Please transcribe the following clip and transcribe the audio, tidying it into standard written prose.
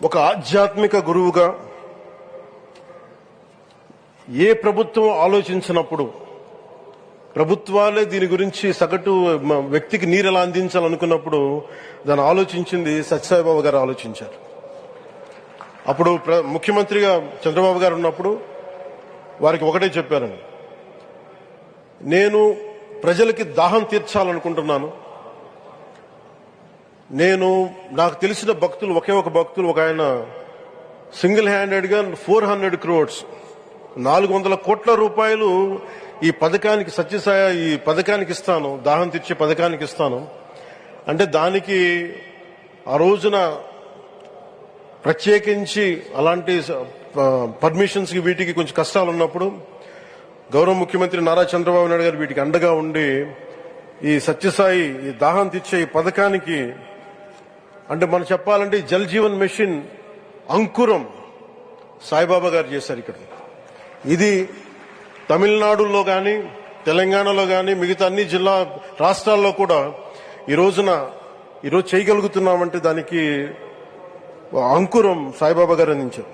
ఒక ఆధ్యాత్మిక గురువుగా ఏ ప్రభుత్వం ఆలోచించినప్పుడు ప్రభుత్వాలే దీని గురించి సగటు వ్యక్తికి నీరు ఎలా అందించాలనుకున్నప్పుడు దాన్ని ఆలోచించింది సత్యసాయిబాబా గారు ఆలోచించారు. అప్పుడు ముఖ్యమంత్రిగా చంద్రబాబు గారు ఉన్నప్పుడు వారికి ఒకటే చెప్పారండి, నేను ప్రజలకి దాహం తీర్చాలనుకుంటున్నాను. నాకు తెలిసిన భక్తులు ఒకే ఒక భక్తులు ఒక ఆయన సింగిల్ హ్యాండెడ్గా 400 crores 400 కోట్ల రూపాయలు ఈ పథకానికి సత్యసాయి ఈ పథకానికి ఇస్తాను, దాహం తీర్చే పథకానికి ఇస్తాను అంటే దానికి ఆ రోజున ప్రత్యేకించి అలాంటి పర్మిషన్స్ కి వీటికి కొంచెం కష్టాలు ఉన్నప్పుడు గౌరవ ముఖ్యమంత్రి నారా చంద్రబాబు నాయుడు గారు వీటికి అండగా ఉండి ఈ సత్యసాయి ఈ దాహం తీర్చే ఈ పథకానికి అంటే మనం చెప్పాలంటే జల్ జీవన్ మిషన్ అంకురం సాయిబాబా గారు చేశారు. ఇక్కడ ఇది తమిళనాడులో కానీ తెలంగాణలో కానీ మిగతా అన్ని రాష్ట్రాల్లో కూడా ఈరోజు చేయగలుగుతున్నామంటే దానికి అంకురం సాయిబాబా గారు అందించారు.